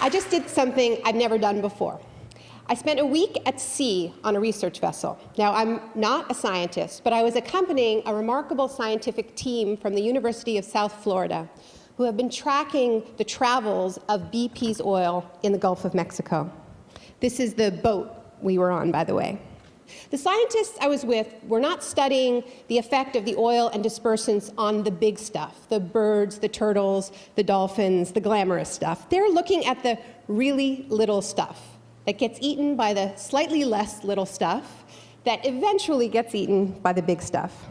I just did something I'd never done before. I spent a week at sea on a research vessel. Now, I'm not a scientist, but I was accompanying a remarkable scientific team from the University of South Florida who have been tracking the travels of BP's oil in the Gulf of Mexico. This is the boat we were on, by the way. The scientists I was with were not studying the effect of the oil and dispersants on the big stuff, the birds, the turtles, the dolphins, the glamorous stuff. They're looking at the really little stuff that gets eaten by the slightly less little stuff that eventually gets eaten by the big stuff.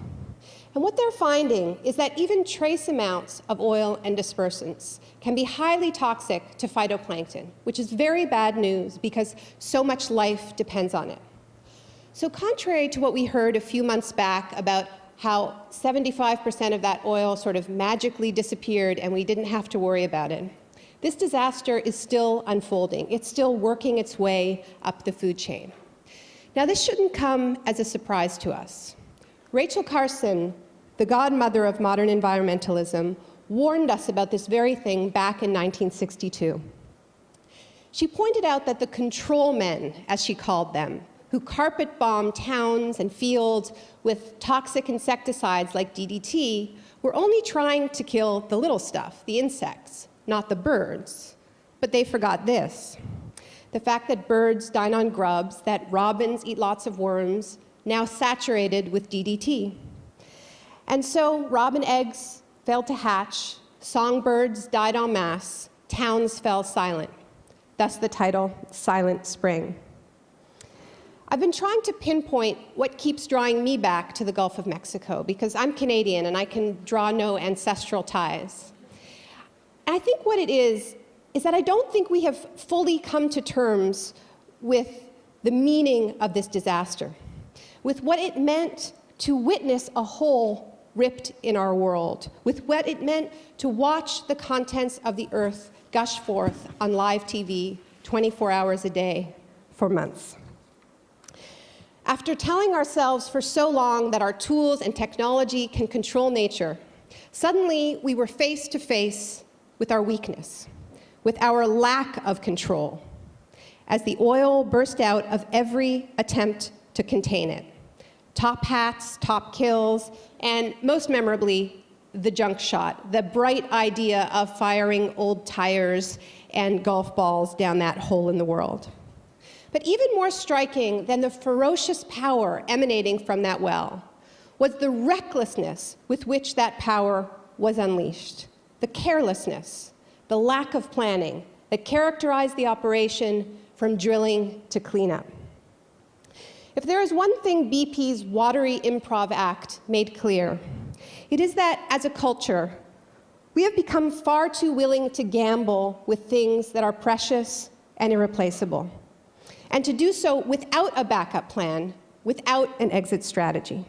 And what they're finding is that even trace amounts of oil and dispersants can be highly toxic to phytoplankton, which is very bad news because so much life depends on it. So contrary to what we heard a few months back about how 75% of that oil sort of magically disappeared and we didn't have to worry about it, this disaster is still unfolding. It's still working its way up the food chain. Now, this shouldn't come as a surprise to us. Rachel Carson, the godmother of modern environmentalism, warned us about this very thing back in 1962. She pointed out that the control men, as she called them, who carpet bomb towns and fields with toxic insecticides like DDT, were only trying to kill the little stuff, the insects, not the birds. But they forgot this: the fact that birds dine on grubs, that robins eat lots of worms, now saturated with DDT. And so robin eggs failed to hatch, songbirds died en masse, towns fell silent. Thus the title, Silent Spring. I've been trying to pinpoint what keeps drawing me back to the Gulf of Mexico, because I'm Canadian and I can draw no ancestral ties. And I think what it is that I don't think we have fully come to terms with the meaning of this disaster, with what it meant to witness a hole ripped in our world, with what it meant to watch the contents of the earth gush forth on live TV 24 hours a day for months. After telling ourselves for so long that our tools and technology can control nature, suddenly we were face to face with our weakness, with our lack of control, as the oil burst out of every attempt to contain it. Top hats, top kills, and most memorably, the junk shot, the bright idea of firing old tires and golf balls down that hole in the world. But even more striking than the ferocious power emanating from that well was the recklessness with which that power was unleashed, the carelessness, the lack of planning that characterized the operation from drilling to cleanup. If there is one thing BP's watery improv act made clear, it is that as a culture, we have become far too willing to gamble with things that are precious and irreplaceable, and to do so without a backup plan, without an exit strategy.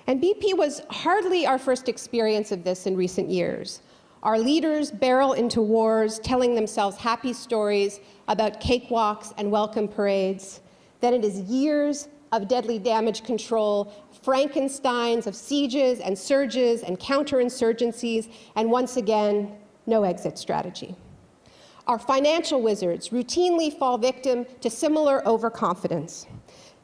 And BP was hardly our first experience of this in recent years. Our leaders barrel into wars, telling themselves happy stories about cakewalks and welcome parades. Then it is years of deadly damage control, Frankensteins of sieges and surges and counterinsurgencies, and once again, no exit strategy. Our financial wizards routinely fall victim to similar overconfidence,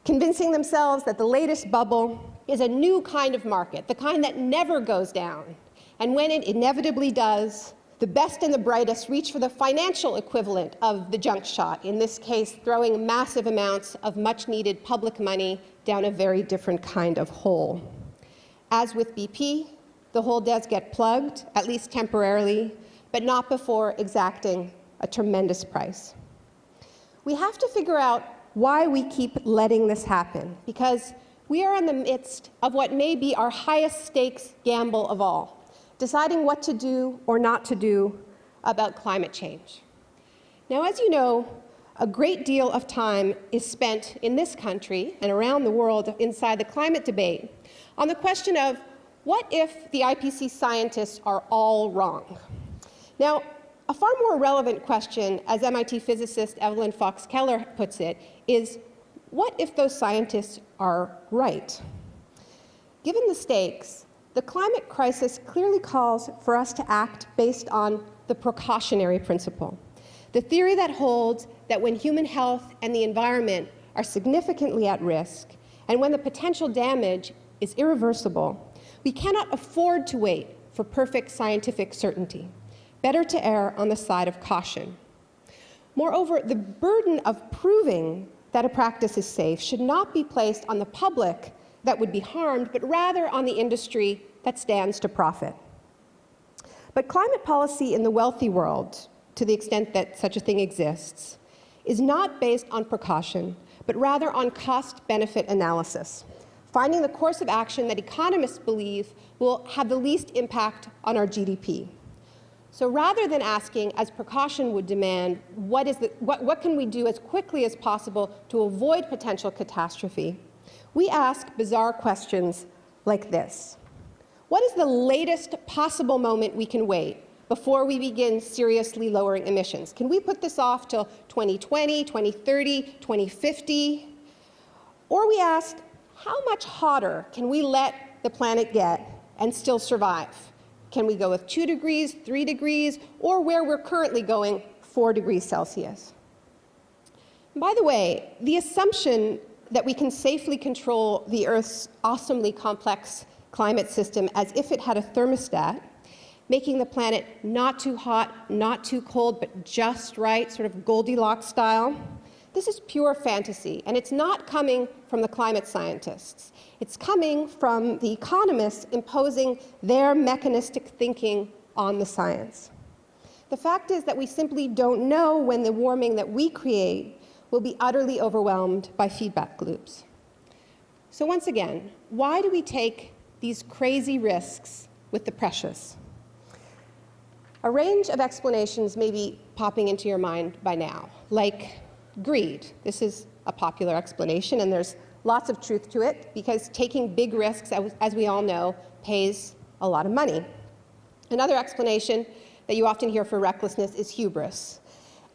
convincing themselves that the latest bubble is a new kind of market, the kind that never goes down. And when it inevitably does, the best and the brightest reach for the financial equivalent of the junk shot, in this case, throwing massive amounts of much-needed public money down a very different kind of hole. As with BP, the hole does get plugged, at least temporarily, but not before exacting a tremendous price. We have to figure out why we keep letting this happen, because we are in the midst of what may be our highest stakes gamble of all, deciding what to do or not to do about climate change. Now, as you know, a great deal of time is spent in this country and around the world inside the climate debate on the question of what if the IPCC scientists are all wrong? Now, A far more relevant question, as MIT physicist Evelyn Fox Keller puts it, is what if those scientists are right? Given the stakes, the climate crisis clearly calls for us to act based on the precautionary principle, the theory that holds that when human health and the environment are significantly at risk, and when the potential damage is irreversible, we cannot afford to wait for perfect scientific certainty. Better to err on the side of caution. Moreover, the burden of proving that a practice is safe should not be placed on the public that would be harmed, but rather on the industry that stands to profit. But climate policy in the wealthy world, to the extent that such a thing exists, is not based on precaution, but rather on cost-benefit analysis, finding the course of action that economists believe will have the least impact on our GDP. So rather than asking, as precaution would demand, what can we do as quickly as possible to avoid potential catastrophe, we ask bizarre questions like this. What is the latest possible moment we can wait before we begin seriously lowering emissions? Can we put this off till 2020, 2030, 2050? Or we ask, how much hotter can we let the planet get and still survive? Can we go with 2 degrees, 3 degrees, or where we're currently going, 4 degrees Celsius? By the way, the assumption that we can safely control the Earth's awesomely complex climate system as if it had a thermostat, making the planet not too hot, not too cold, but just right, sort of Goldilocks style, this is pure fantasy, and it's not coming from the climate scientists. It's coming from the economists imposing their mechanistic thinking on the science. The fact is that we simply don't know when the warming that we create will be utterly overwhelmed by feedback loops. So once again, why do we take these crazy risks with the precious? A range of explanations may be popping into your mind by now, like greed. This is a popular explanation, and there's lots of truth to it, because taking big risks, as we all know, pays a lot of money. Another explanation that you often hear for recklessness is hubris.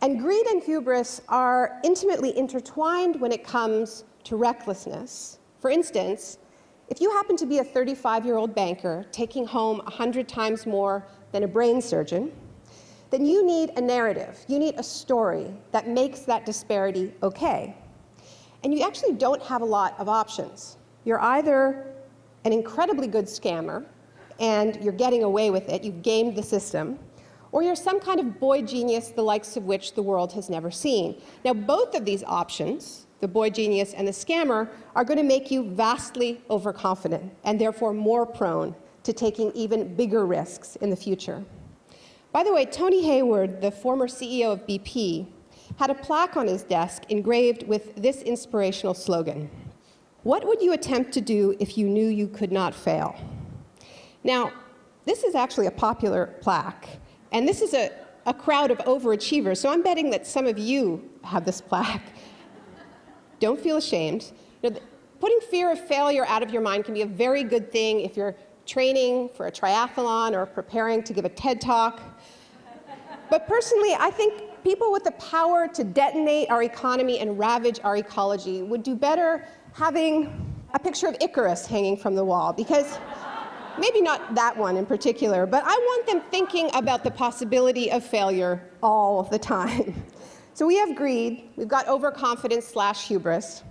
And greed and hubris are intimately intertwined when it comes to recklessness. For instance, if you happen to be a 35-year-old banker taking home 100 times more than a brain surgeon, then you need a narrative, you need a story that makes that disparity okay. And you actually don't have a lot of options. You're either an incredibly good scammer, and you're getting away with it, you've gamed the system, or you're some kind of boy genius the likes of which the world has never seen. Now, both of these options, the boy genius and the scammer, are going to make you vastly overconfident, and therefore more prone to taking even bigger risks in the future. By the way, Tony Hayward, the former CEO of BP, had a plaque on his desk engraved with this inspirational slogan: "What would you attempt to do if you knew you could not fail?" Now, this is actually a popular plaque, and this is a crowd of overachievers, so I'm betting that some of you have this plaque. Don't feel ashamed. You know, putting fear of failure out of your mind can be a very good thing if you're training for a triathlon or preparing to give a TED Talk. But personally, I think people with the power to detonate our economy and ravage our ecology would do better having a picture of Icarus hanging from the wall, because maybe not that one in particular, but I want them thinking about the possibility of failure all the time. So we have greed, we've got overconfidence / hubris,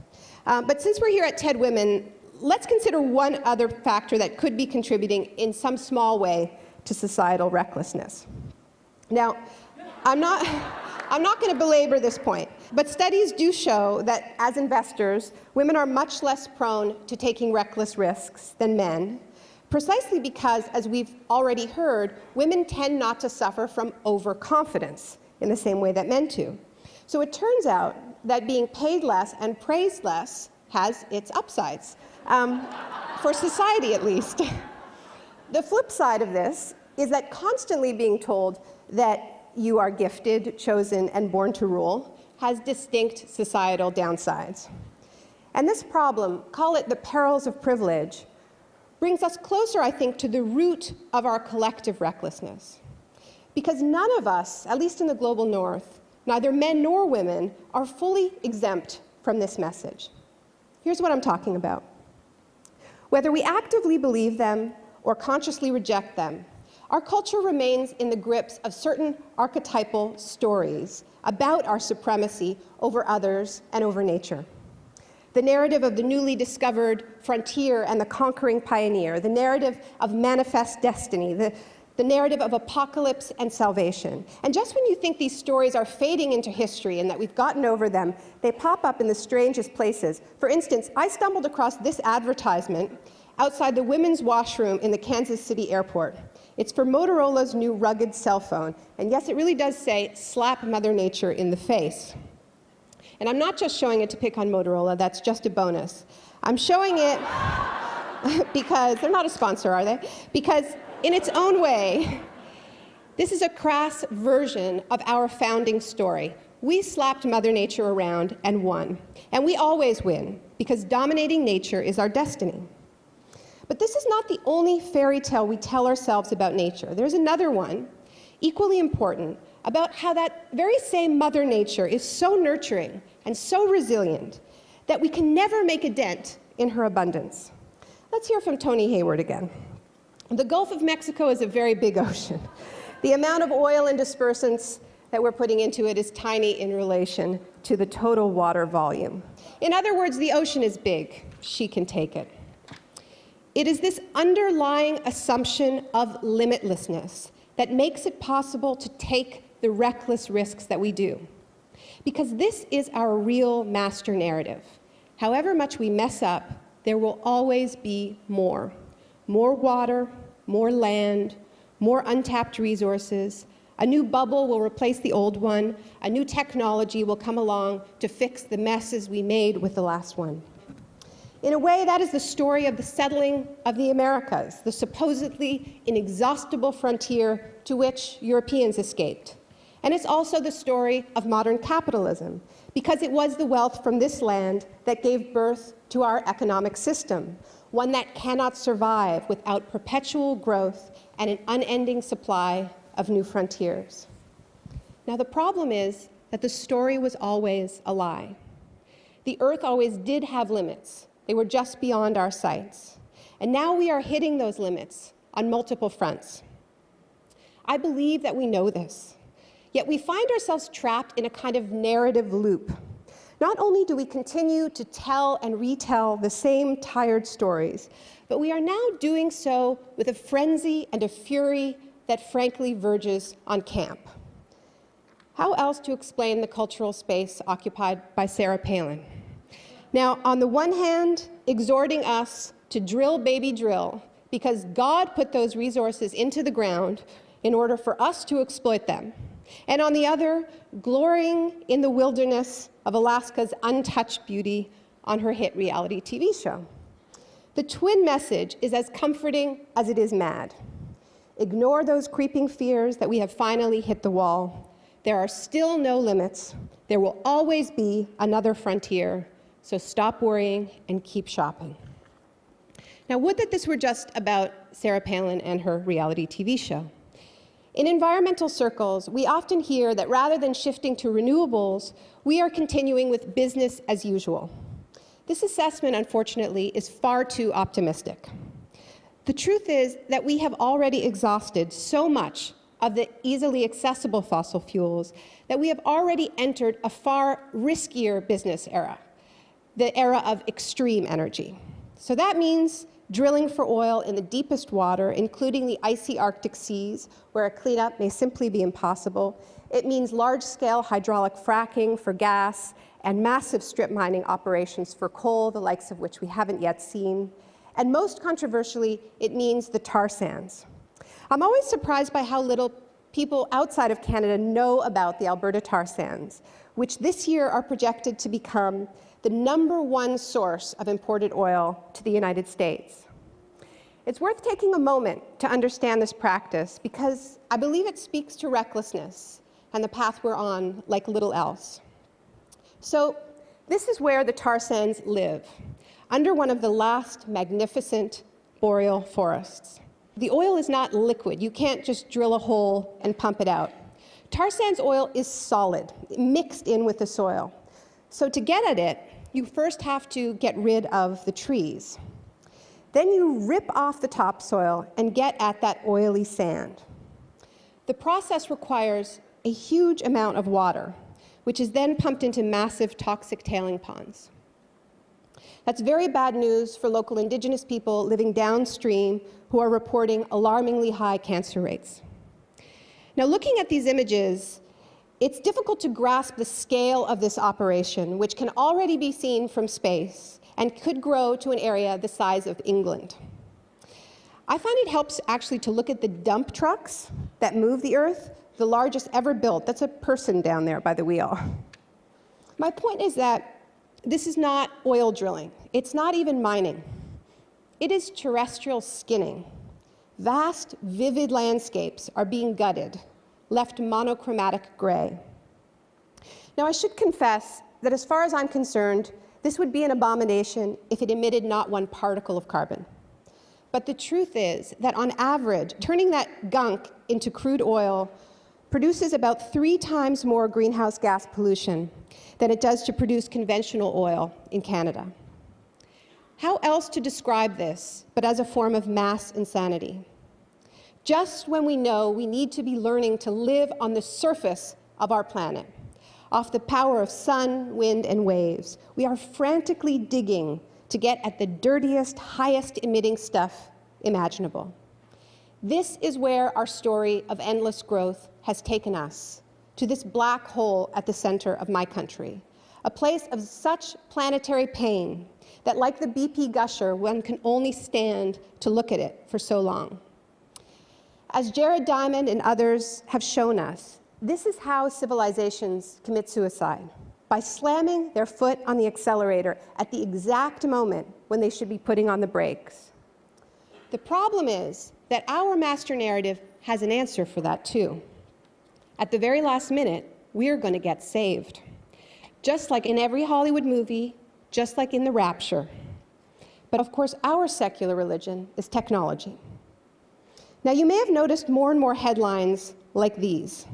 but since we're here at TED Women, let's consider one other factor that could be contributing in some small way to societal recklessness. Now, I'm not going to belabor this point, but studies do show that as investors, women are much less prone to taking reckless risks than men, precisely because, as we've already heard, women tend not to suffer from overconfidence in the same way that men do. So it turns out that being paid less and praised less has its upsides, for society at least. The flip side of this is that constantly being told that you are gifted, chosen, and born to rule has distinct societal downsides. And this problem, call it the perils of privilege, brings us closer, I think, to the root of our collective recklessness. Because none of us, at least in the global north, neither men nor women, are fully exempt from this message. Here's what I'm talking about. Whether we actively believe them or consciously reject them, our culture remains in the grips of certain archetypal stories about our supremacy over others and over nature. The narrative of the newly discovered frontier and the conquering pioneer, the narrative of manifest destiny, the narrative of apocalypse and salvation. And just when you think these stories are fading into history and that we've gotten over them, they pop up in the strangest places. For instance, I stumbled across this advertisement outside the women's washroom in the Kansas City airport. It's for Motorola's new rugged cell phone. And yes, it really does say, "Slap Mother Nature in the face." And I'm not just showing it to pick on Motorola, that's just a bonus. I'm showing it because, they're not a sponsor, are they? Because in its own way, this is a crass version of our founding story. We slapped Mother Nature around and won. And we always win, because dominating nature is our destiny. But this is not the only fairy tale we tell ourselves about nature. There's another one, equally important, about how that very same Mother Nature is so nurturing and so resilient that we can never make a dent in her abundance. Let's hear from Tony Hayward again. The Gulf of Mexico is a very big ocean. The amount of oil and dispersants that we're putting into it is tiny in relation to the total water volume. In other words, the ocean is big. She can take it. It is this underlying assumption of limitlessness that makes it possible to take the reckless risks that we do. Because this is our real master narrative. However much we mess up, there will always be more. More water, more land, more untapped resources. A new bubble will replace the old one. A new technology will come along to fix the messes we made with the last one. In a way, that is the story of the settling of the Americas, the supposedly inexhaustible frontier to which Europeans escaped. And it's also the story of modern capitalism, because it was the wealth from this land that gave birth to our economic system, one that cannot survive without perpetual growth and an unending supply of new frontiers. Now, the problem is that the story was always a lie. The Earth always did have limits. They were just beyond our sights. And now we are hitting those limits on multiple fronts. I believe that we know this, yet we find ourselves trapped in a kind of narrative loop. Not only do we continue to tell and retell the same tired stories, but we are now doing so with a frenzy and a fury that frankly verges on camp. How else to explain the cultural space occupied by Sarah Palin? Now, on the one hand, exhorting us to drill, baby, drill, because God put those resources into the ground in order for us to exploit them. And on the other, glorying in the wilderness of Alaska's untouched beauty on her hit reality TV show. The twin message is as comforting as it is mad. Ignore those creeping fears that we have finally hit the wall. There are still no limits. There will always be another frontier. So stop worrying and keep shopping. Now, would that this were just about Sarah Palin and her reality TV show. In environmental circles, we often hear that rather than shifting to renewables, we are continuing with business as usual. This assessment, unfortunately, is far too optimistic. The truth is that we have already exhausted so much of the easily accessible fossil fuels that we have already entered a far riskier business era, the era of extreme energy. So that means drilling for oil in the deepest water, including the icy Arctic seas, where a cleanup may simply be impossible. It means large-scale hydraulic fracking for gas and massive strip mining operations for coal, the likes of which we haven't yet seen. And most controversially, it means the tar sands. I'm always surprised by how little people outside of Canada know about the Alberta tar sands, which this year are projected to become the #1 source of imported oil to the United States. It's worth taking a moment to understand this practice because I believe it speaks to recklessness and the path we're on like little else. So this is where the tar sands live, under one of the last magnificent boreal forests. The oil is not liquid. You can't just drill a hole and pump it out. Tar sands oil is solid, mixed in with the soil. So to get at it, you first have to get rid of the trees. Then you rip off the topsoil and get at that oily sand. The process requires a huge amount of water, which is then pumped into massive toxic tailing ponds. That's very bad news for local indigenous people living downstream who are reporting alarmingly high cancer rates. Now, looking at these images, it's difficult to grasp the scale of this operation, which can already be seen from space and could grow to an area the size of England. I find it helps actually to look at the dump trucks that move the earth, the largest ever built. That's a person down there by the wheel. My point is that this is not oil drilling. It's not even mining. It is terrestrial skinning. Vast, vivid landscapes are being gutted, left monochromatic gray. Now, I should confess that as far as I'm concerned, this would be an abomination if it emitted not one particle of carbon. But the truth is that on average, turning that gunk into crude oil produces about 3 times more greenhouse gas pollution than it does to produce conventional oil in Canada. How else to describe this but as a form of mass insanity? Just when we know we need to be learning to live on the surface of our planet, off the power of sun, wind, and waves, we are frantically digging to get at the dirtiest, highest emitting stuff imaginable. This is where our story of endless growth has taken us, to this black hole at the center of my country, a place of such planetary pain that, like the BP gusher, one can only stand to look at it for so long. As Jared Diamond and others have shown us, this is how civilizations commit suicide, by slamming their foot on the accelerator at the exact moment when they should be putting on the brakes. The problem is that our master narrative has an answer for that too. At the very last minute, we're going to get saved. Just like in every Hollywood movie, just like in the rapture. But of course, our secular religion is technology. Now, you may have noticed more and more headlines like these.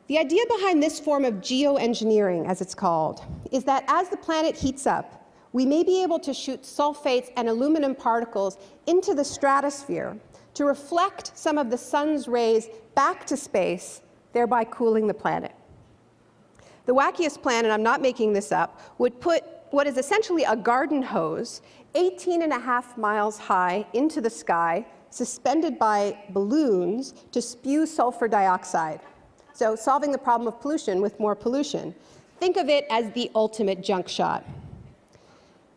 The idea behind this form of geoengineering, as it's called, is that as the planet heats up, we may be able to shoot sulfates and aluminum particles into the stratosphere to reflect some of the sun's rays back to space, thereby cooling the planet. The wackiest plan, and I'm not making this up, would put what is essentially a garden hose 18.5 miles high into the sky, suspended by balloons to spew sulfur dioxide. So solving the problem of pollution with more pollution. Think of it as the ultimate junk shot.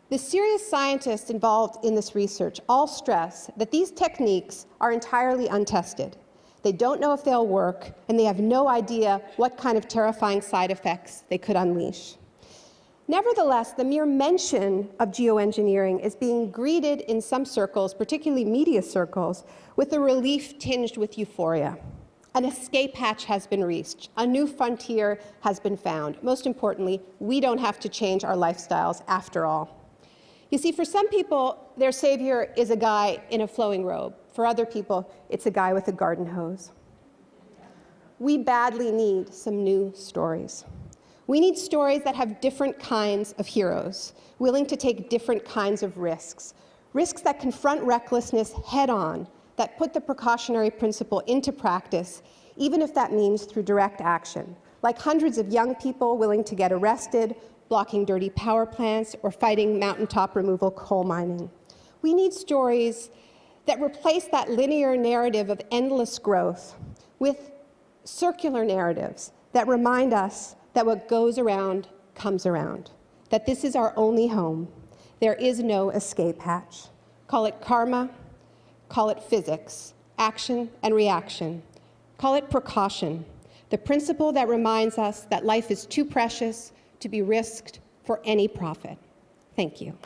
The serious scientists involved in this research all stress that these techniques are entirely untested. They don't know if they'll work, and they have no idea what kind of terrifying side effects they could unleash. Nevertheless, the mere mention of geoengineering is being greeted in some circles, particularly media circles, with a relief tinged with euphoria. An escape hatch has been reached. A new frontier has been found. Most importantly, we don't have to change our lifestyles after all. You see, for some people, their savior is a guy in a flowing robe. For other people, it's a guy with a garden hose. We badly need some new stories. We need stories that have different kinds of heroes, willing to take different kinds of risks, risks that confront recklessness head-on, that put the precautionary principle into practice, even if that means through direct action, like hundreds of young people willing to get arrested, blocking dirty power plants, or fighting mountaintop removal coal mining. We need stories that replace that linear narrative of endless growth with circular narratives that remind us that what goes around comes around, that this is our only home. There is no escape hatch. Call it karma, call it physics, action and reaction. Call it precaution, the principle that reminds us that life is too precious to be risked for any profit. Thank you.